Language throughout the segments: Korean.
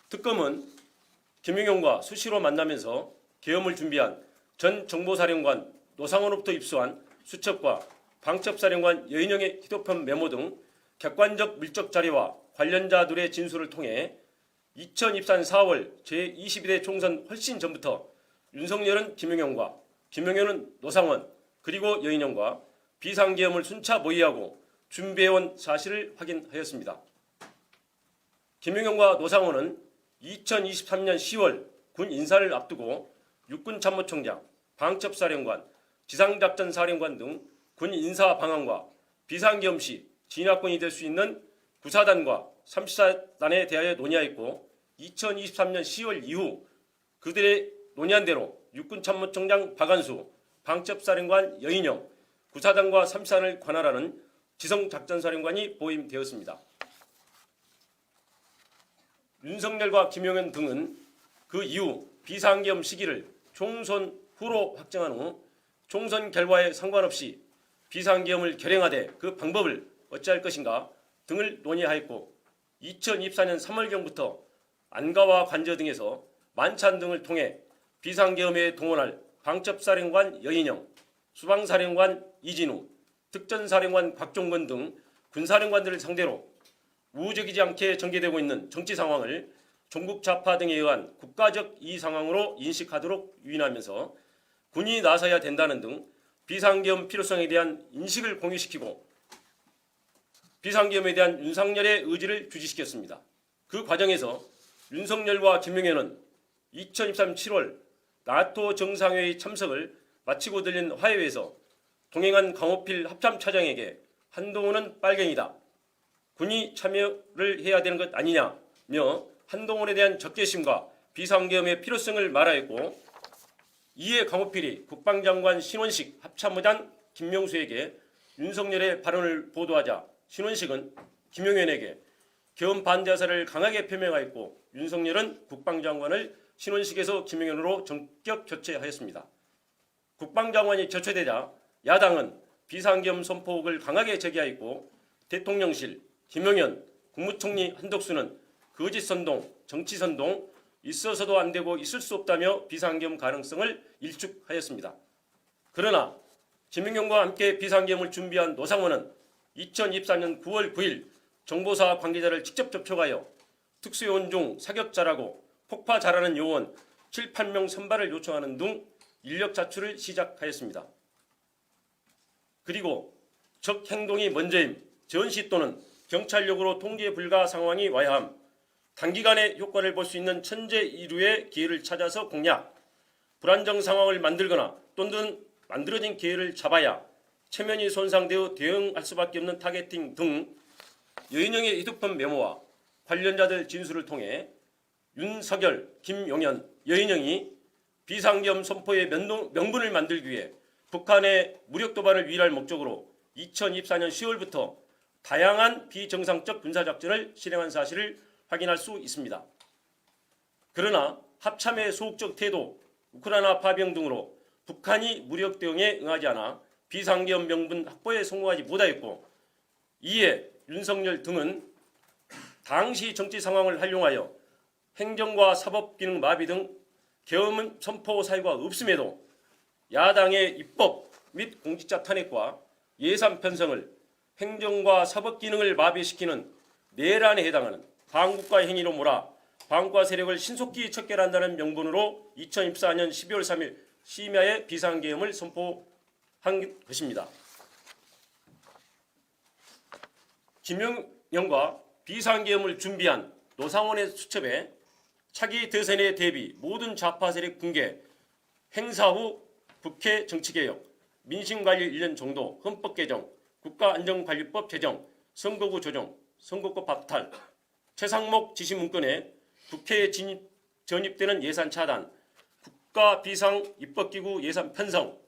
특검은 김용현과 수시로 만나면서 계엄을 준비한 전 정보사령관 노상원으로부터 입수한 수첩과 방첩사령관 여인영의 휴대폰 메모 등 객관적 물적 자료와 관련자들의 진술을 통해 2024년 4월 제22대 총선 훨씬 전부터 윤석열은 김용현과 김용현은 노상원 그리고 여인영과 비상계엄을 순차 모의하고 준비해온 사실을 확인하였습니다. 김용현과 노상원은 2023년 10월 군 인사를 앞두고 육군참모총장, 방첩사령관, 지상작전사령관 등 군 인사 방안과 비상계엄 시 진압권이 될 수 있는 구사단과 34단에 대하여 논의하였고 2023년 10월 이후 그들의 논의한 대로 육군참모총장 박안수, 방첩사령관 여인영, 구사단과 34단을 관할하는 지성작전사령관이 보임되었습니다. 윤석열과 김용현 등은 그 이후 비상계엄 시기를 총선 후로 확정한 후 총선 결과에 상관없이 비상계엄을 결행하되 그 방법을 어찌할 것인가 등을 논의하였고 2024년 3월경부터 안가와 관저 등에서 만찬 등을 통해 비상계엄에 동원할 방첩사령관 여인영, 수방사령관 이진우, 특전사령관 곽종건 등 군사령관들을 상대로 우호적이지 않게 전개되고 있는 정치 상황을 종북 좌파 등에 의한 국가적 이의 상황으로 인식하도록 유인하면서 군이 나서야 된다는 등 비상계엄 필요성에 대한 인식을 공유시키고 비상계엄에 대한 윤석열의 의지를 주지시켰습니다. 그 과정에서 윤석열과 김용현은 2023년 7월 나토 정상회의 참석을 마치고 들린 화해회에서 동행한 강호필 합참차장에게 한동훈은 빨갱이다. 군이 참여를 해야 되는 것 아니냐며 한동훈에 대한 적개심과 비상계엄의 필요성을 말하였고 이에 강호필이 국방장관 신원식 합참의장 김명수에게 윤석열의 발언을 보도하자 신원식은 김용현에게 계엄 반대 사를 강하게 표명하였고 윤석열은 국방장관을 신원식에서 김용현으로 전격 교체하였습니다. 국방장관이 교체되자 야당은 비상계엄 선포를 강하게 제기하였고 대통령실, 김용현, 국무총리 한덕수는 거짓선동, 정치선동, 있어서도 안 되고 있을 수 없다며 비상계엄 가능성을 일축하였습니다. 그러나 김용현과 함께 비상계엄을 준비한 노상원은 2024년 9월 9일 정보사 관계자를 직접 접촉하여 특수요원 중 사격자라고 폭파 잘하는 요원 7, 8명 선발을 요청하는 등 인력 자출을 시작하였습니다. 그리고 적 행동이 먼저임, 전시 또는 경찰력으로 통제 불가 상황이 와야 함, 단기간에 효과를 볼 수 있는 천재 이루의 기회를 찾아서 공략, 불안정 상황을 만들거나 또는 만들어진 기회를 잡아야 체면이 손상되어 대응할 수밖에 없는 타겟팅 등 여인영의 휴대폰 메모와 관련자들 진술을 통해 윤석열, 김용현, 여인영이 비상계엄 선포의 명분을 만들기 위해 북한의 무력 도발을 위할 목적으로 2024년 10월부터 다양한 비정상적 군사작전을 실행한 사실을 확인할 수 있습니다. 그러나 합참의 소극적 태도, 우크라이나 파병 등으로 북한이 무력 대응에 응하지 않아 비상계엄 명분 확보에 성공하지 못하였고 이에 윤석열 등은 당시 정치 상황을 활용하여 행정과 사법 기능 마비 등 계엄 선포 사유가 없음에도 야당의 입법 및 공직자 탄핵과 예산 편성을 행정과 사법 기능을 마비시키는 내란에 해당하는 반국가 행위로 몰아 반국가 세력을 신속히 척결한다는 명분으로 2024년 12월 3일 심야에 비상계엄을 선포한 것입니다. 김용현과 비상계엄을 준비한 노상원의 수첩에 차기 대선에 대비 모든 좌파 세력 붕괴, 행사 후 국회 정치개혁, 민심관리 1년 정도, 헌법 개정, 국가안전관리법 제정, 선거구 조정, 선거법 박탈, 최상목 지시 문건에 국회에 전입되는 예산 차단, 국가비상 입법기구 예산 편성,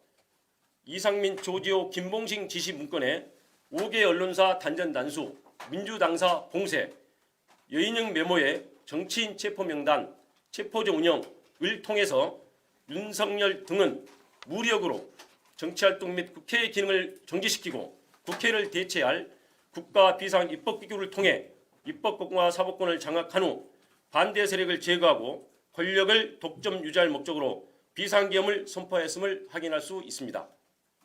이상민, 조지호, 김봉식 지시 문건에 5개 언론사 단전 단수, 민주당사 봉쇄, 여인영 메모에 정치인 체포 명단, 체포조 운영을 통해서 윤석열 등은 무력으로 정치활동 및 국회의 기능을 정지시키고 국회를 대체할 국가 비상 입법기구를 통해 입법권과 사법권을 장악한 후 반대 세력을 제거하고 권력을 독점 유지할 목적으로 비상계엄을 선포했음을 확인할 수 있습니다.